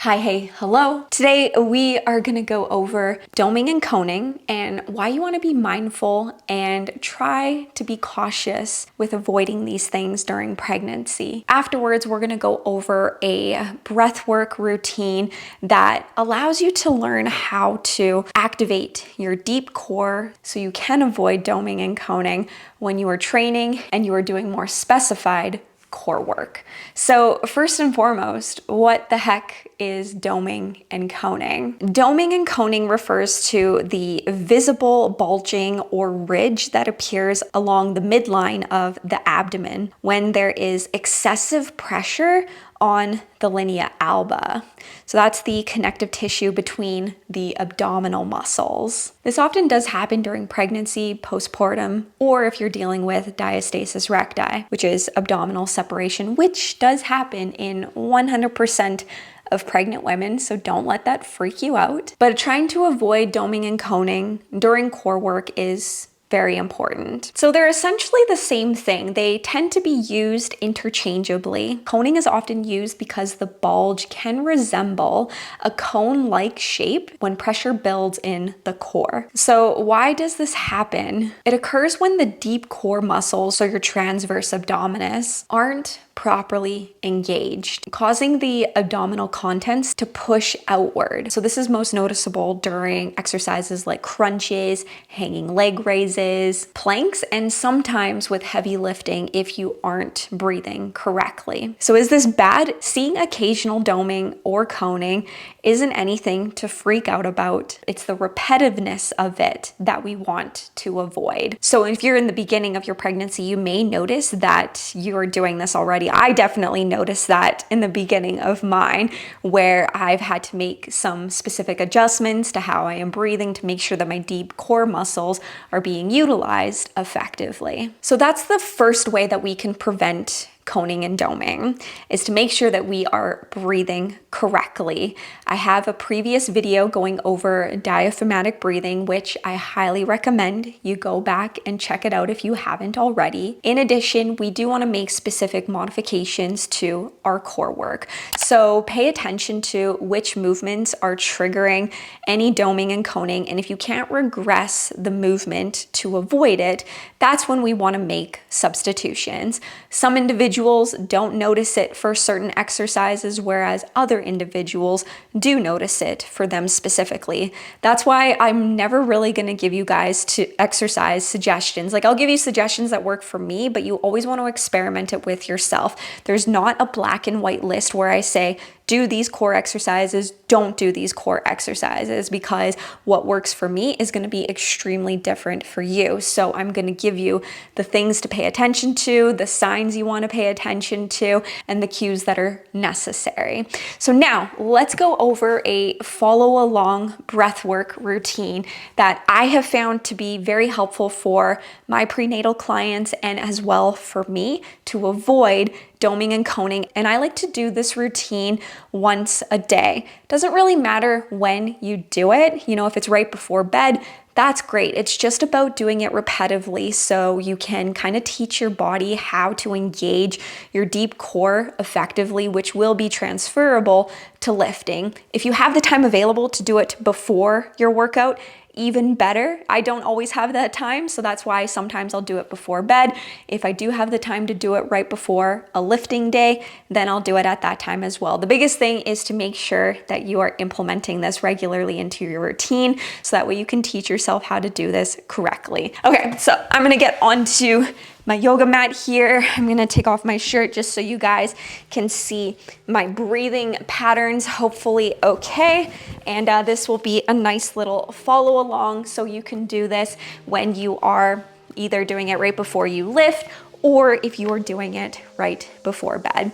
Hi, hey, hello. Today we are gonna go over doming and coning and why you wanna be mindful and try to be cautious with avoiding these things during pregnancy. Afterwards, we're gonna go over a breathwork routine that allows you to learn how to activate your deep core so you can avoid doming and coning when you are training and you are doing more specified core work. So first and foremost, what the heck is doming and coning? Doming and coning refers to the visible bulging or ridge that appears along the midline of the abdomen when there is excessive pressure on the linea alba. So that's the connective tissue between the abdominal muscles. This often does happen during pregnancy, postpartum, or if you're dealing with diastasis recti, which is abdominal separation, which does happen in 100% of pregnant women, so don't let that freak you out. But trying to avoid doming and coning during core work is very important. So they're essentially the same thing. They tend to be used interchangeably. Coning is often used because the bulge can resemble a cone-like shape when pressure builds in the core. So why does this happen? It occurs when the deep core muscles, so your transverse abdominis, aren't properly engaged, causing the abdominal contents to push outward. So this is most noticeable during exercises like crunches, hanging leg raises, planks, and sometimes with heavy lifting if you aren't breathing correctly. So is this bad? Seeing occasional doming or coning isn't anything to freak out about. It's the repetitiveness of it that we want to avoid. So if you're in the beginning of your pregnancy, you may notice that you're doing this already. I definitely noticed that in the beginning of mine, where I've had to make some specific adjustments to how I am breathing to make sure that my deep core muscles are being utilized effectively. So that's the first way that we can prevent coning and doming, is to make sure that we are breathing correctly. I have a previous video going over diaphragmatic breathing, which I highly recommend you go back and check it out if you haven't already. In addition, we do want to make specific modifications to our core work. So pay attention to which movements are triggering any doming and coning, and if you can't regress the movement to avoid it, that's when we want to make substitutions. Some individuals don't notice it for certain exercises, whereas other individuals do notice it for them specifically. That's why I'm never really going to give you guys to exercise suggestions. Like, I'll give you suggestions that work for me, but you always want to experiment it with yourself. There's not a black and white list where I say, do these core exercises, don't do these core exercises, because what works for me is going to be extremely different for you. So I'm going to give you the things to pay attention to, the signs you want to pay attention to, and the cues that are necessary. So now let's go over a follow along breathwork routine that I have found to be very helpful for my prenatal clients and as well for me to avoid doming and coning. And I like to do this routine once a day. Doesn't really matter when you do it. You know, if it's right before bed, that's great. It's just about doing it repetitively so you can kind of teach your body how to engage your deep core effectively, which will be transferable to lifting. If you have the time available to do it before your workout, even better. I don't always have that time, so that's why sometimes I'll do it before bed. If I do have the time to do it right before a lifting day, then I'll do it at that time as well. The biggest thing is to make sure that you are implementing this regularly into your routine, so that way you can teach yourself how to do this correctly. Okay, so I'm gonna get onto my yoga mat here. I'm gonna take off my shirt just so you guys can see my breathing patterns, hopefully okay. And this will be a nice little follow along, so you can do this when you are either doing it right before you lift, or if you are doing it right before bed.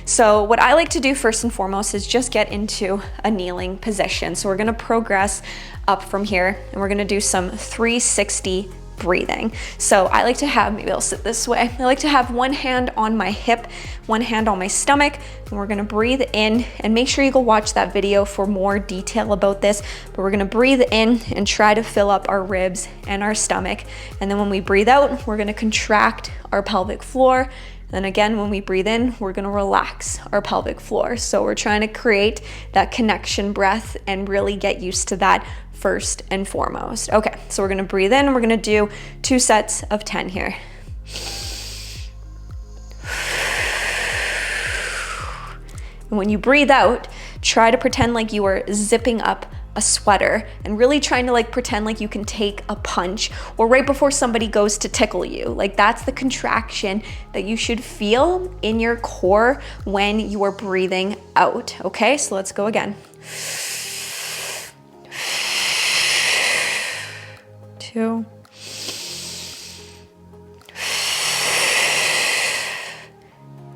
So what I like to do first and foremost is just get into a kneeling position. So we're gonna progress up from here, and we're gonna do some 360 breathing. So I like to have, maybe I'll sit this way. I like to have one hand on my hip, one hand on my stomach, and we're gonna breathe in, and make sure you go watch that video for more detail about this, but we're gonna breathe in and try to fill up our ribs and our stomach. And then when we breathe out, we're gonna contract our pelvic floor. Then again, when we breathe in, we're gonna relax our pelvic floor. So we're trying to create that connection breath and really get used to that first and foremost. Okay, so we're gonna breathe in, we're gonna do 2 sets of 10 here. And when you breathe out, try to pretend like you are zipping up a sweater and really trying to like pretend like you can take a punch, or right before somebody goes to tickle you. Like that's the contraction that you should feel in your core when you are breathing out. Okay, so let's go again. 2,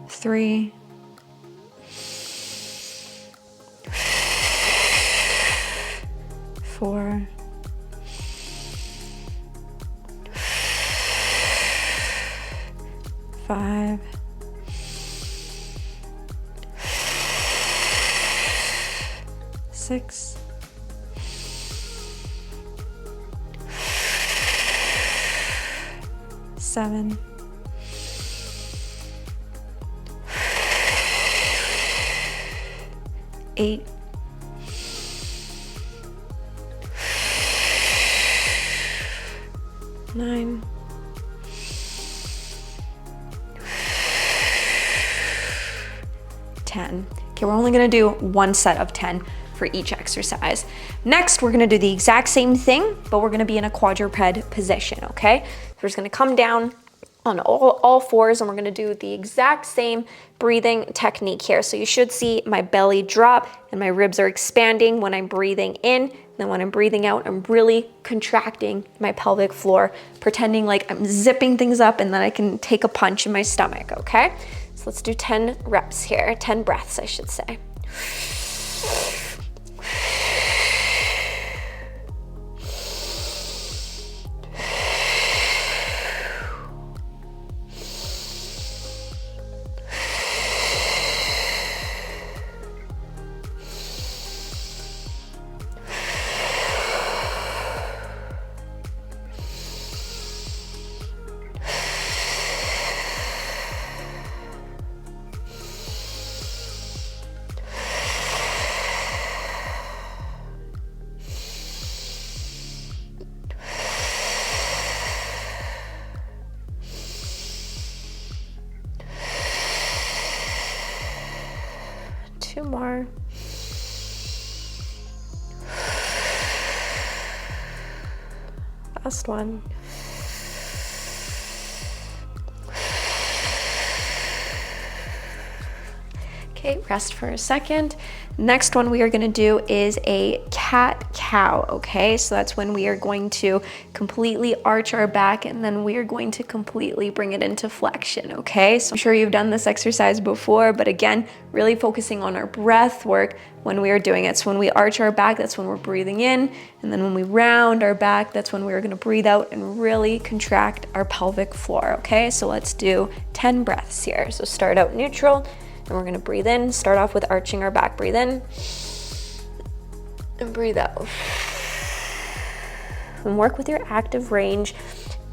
3, 4, 5, 6, 7, 8, 9, 10. Okay, we're only gonna do 1 set of 10 for each exercise. Next, we're gonna do the exact same thing, but we're gonna be in a quadruped position, okay? So we're just gonna come down on all fours, and we're gonna do the exact same breathing technique here. So you should see my belly drop and my ribs are expanding when I'm breathing in. Then when I'm breathing out, I'm really contracting my pelvic floor, pretending like I'm zipping things up and then I can take a punch in my stomach, okay? So let's do 10 reps here, 10 breaths, I should say. Two more. Last one. Okay, rest for a second. Next one we are gonna do is a cat-cow, okay? So that's when we are going to completely arch our back and then we are going to completely bring it into flexion, okay? So I'm sure you've done this exercise before, but again, really focusing on our breath work when we are doing it. So when we arch our back, that's when we're breathing in, and then when we round our back, that's when we're gonna breathe out and really contract our pelvic floor, okay? So let's do 10 breaths here. So start out neutral, and we're gonna breathe in, start off with arching our back. Breathe in, and breathe out. And work with your active range.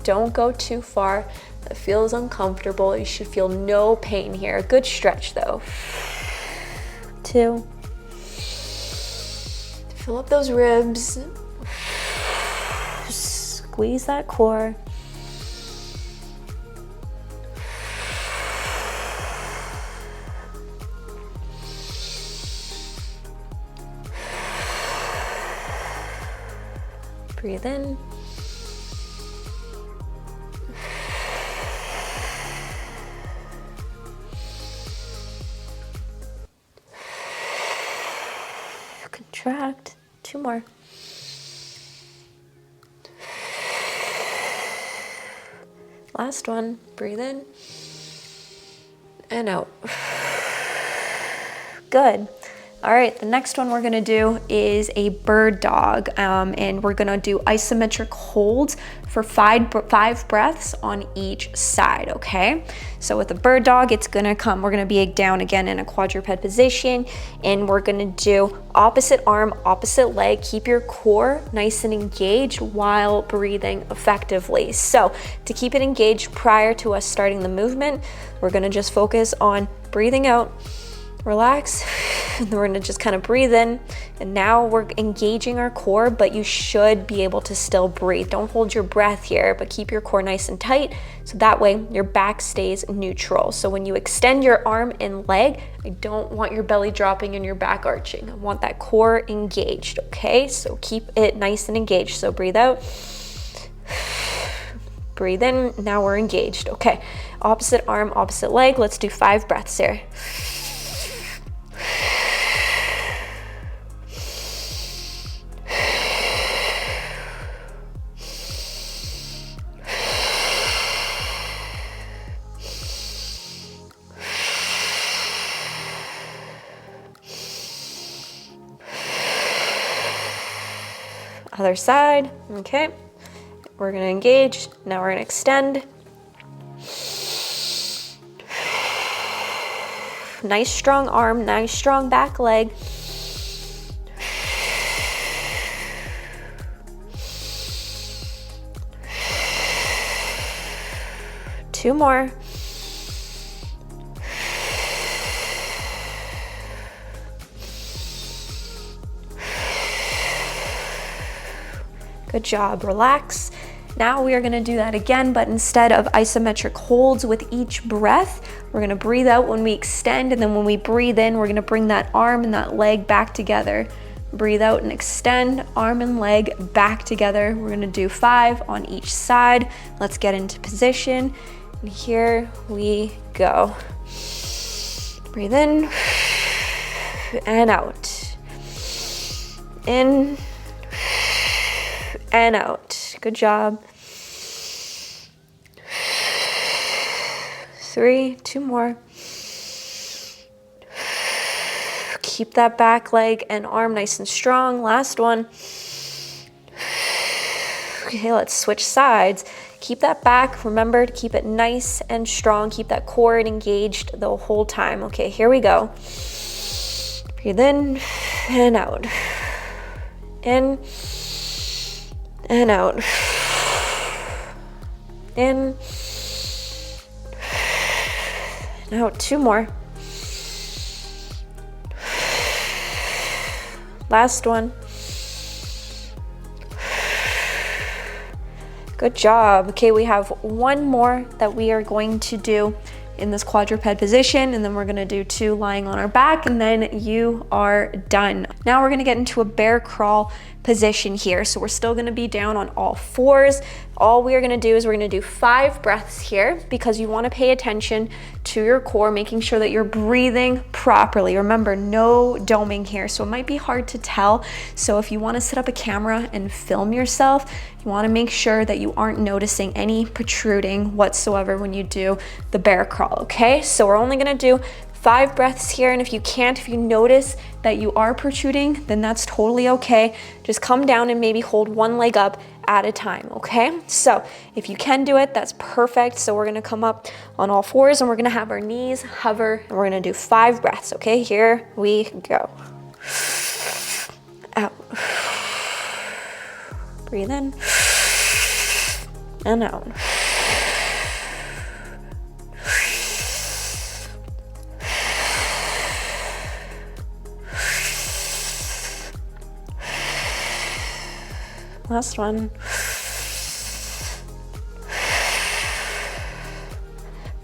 Don't go too far. That feels uncomfortable. You should feel no pain here. Good stretch though. 2. Fill up those ribs. Squeeze that core. Breathe in. Contract. 2 more. Last one. Breathe in and out. Good. All right, the next one we're gonna do is a bird dog, and we're gonna do isometric holds for five breaths on each side, okay? So with the bird dog, it's gonna come, we're gonna be down again in a quadruped position, and we're gonna do opposite arm, opposite leg. Keep your core nice and engaged while breathing effectively. So to keep it engaged prior to us starting the movement, we're gonna just focus on breathing out, relax, and then we're gonna just kind of breathe in, and now we're engaging our core, but you should be able to still breathe. Don't hold your breath here, but keep your core nice and tight, so that way your back stays neutral. So when you extend your arm and leg, I don't want your belly dropping and your back arching. I want that core engaged, okay? So keep it nice and engaged. So breathe out, breathe in, now we're engaged, okay? Opposite arm, opposite leg, let's do 5 breaths here. Other side, okay. We're gonna engage, now we're gonna extend. Nice strong arm, nice strong back leg. Two more. Good job, relax. Now we are gonna do that again, but instead of isometric holds with each breath, we're gonna breathe out when we extend, and then when we breathe in, we're gonna bring that arm and that leg back together. Breathe out and extend, arm and leg back together. We're gonna do 5 on each side. Let's get into position, and here we go. Breathe in and out. In and out. Good job. 3, 2 more. Keep that back leg and arm nice and strong. Last one. Okay, let's switch sides. Keep that back. Remember to keep it nice and strong. Keep that core engaged the whole time. Okay, here we go. Breathe in and out. In and out. In and out. 2 more. Last one. Good job. Okay, we have one more that we are going to do in this quadruped position, and then we're gonna do 2 lying on our back, and then you are done. Now we're gonna get into a bear crawl position here. So we're still gonna be down on all 4s. All we are gonna do is we're gonna do 5 breaths here, because you wanna pay attention to your core, making sure that you're breathing properly. Remember, no doming here, so it might be hard to tell. So if you wanna set up a camera and film yourself, you wanna make sure that you aren't noticing any protruding whatsoever when you do the bear crawl, okay? So we're only gonna do 5 breaths here, and if you notice that you are protruding, then that's totally okay. Just come down and maybe hold one leg up at a time, okay? So if you can do it, that's perfect. So we're gonna come up on all 4s, and we're gonna have our knees hover, and we're gonna do 5 breaths, okay? Here we go. Out. Breathe in and out. Last one.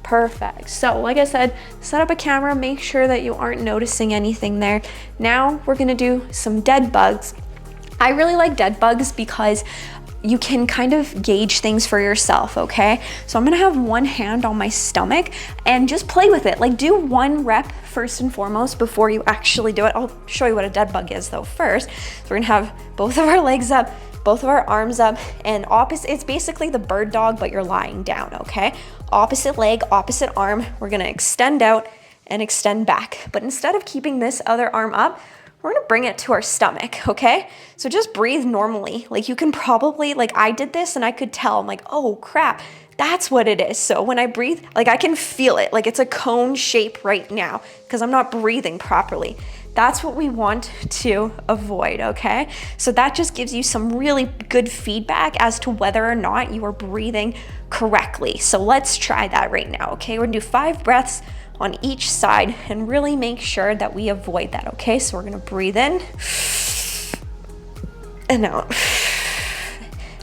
Perfect. So like I said, set up a camera, make sure that you aren't noticing anything there. Now we're gonna do some dead bugs. I really like dead bugs because you can kind of gauge things for yourself, okay? So I'm gonna have one hand on my stomach and just play with it. Like, do 1 rep first and foremost before you actually do it. I'll show you what a dead bug is though first. So we're gonna have both of our legs up, both of our arms up, and it's basically the bird dog, but you're lying down, okay? Opposite leg, opposite arm. We're gonna extend out, and extend back. But instead of keeping this other arm up, we're gonna bring it to our stomach, okay? So just breathe normally. Like you can probably, like I did this and I could tell, I'm like, oh crap, that's what it is. So when I breathe, like I can feel it, like it's a cone shape right now because I'm not breathing properly. That's what we want to avoid, okay? So that just gives you some really good feedback as to whether or not you are breathing correctly. So let's try that right now, okay? We're gonna do 5 breaths on each side and really make sure that we avoid that, okay? So we're gonna breathe in and out.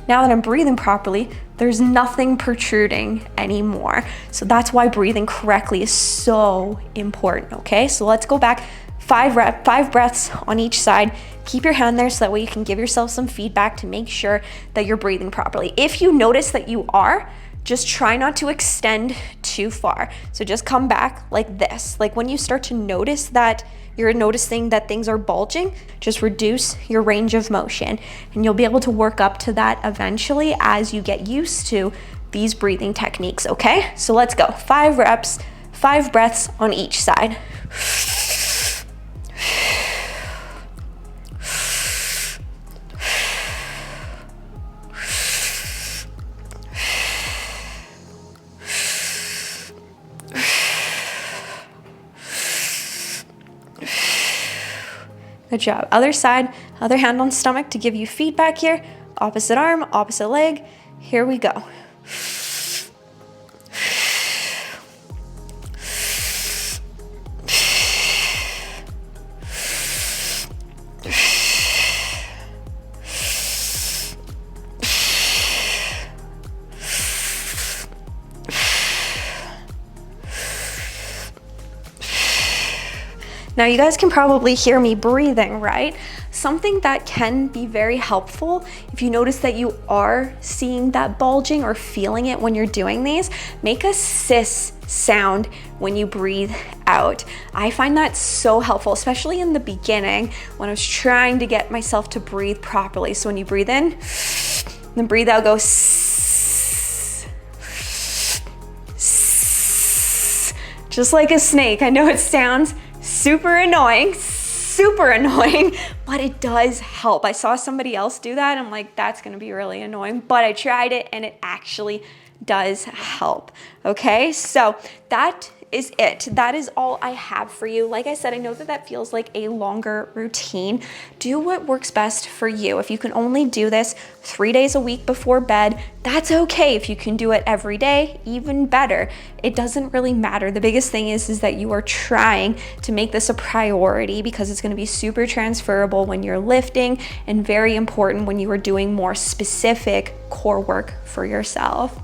Now that I'm breathing properly, there's nothing protruding anymore. So that's why breathing correctly is so important, okay? So let's go back, 5 breaths on each side. Keep your hand there so that way you can give yourself some feedback to make sure that you're breathing properly. If you notice that you are, just try not to extend too far. So just come back like this. Like when you start to notice that you're noticing that things are bulging, just reduce your range of motion and you'll be able to work up to that eventually as you get used to these breathing techniques, okay? So let's go, 5 reps, 5 breaths on each side. Good job. Other side, other hand on stomach to give you feedback here. Opposite arm, opposite leg. Here we go. Now you guys can probably hear me breathing, right? Something that can be very helpful if you notice that you are seeing that bulging or feeling it when you're doing these, make a sis sound when you breathe out. I find that so helpful, especially in the beginning when I was trying to get myself to breathe properly. So when you breathe in, then breathe out, go sss, sss, just like a snake. I know it sounds super annoying, but it does help. I saw somebody else do that. I'm like, that's gonna be really annoying, but I tried it and it actually does help. Okay, so that is it. That is all I have for you. Like I said, I know that that feels like a longer routine. Do what works best for you. If you can only do this 3 days a week before bed, that's okay. If you can do it every day, even better. It doesn't really matter. The biggest thing is that you are trying to make this a priority because it's going to be super transferable when you're lifting and very important when you are doing more specific core work for yourself.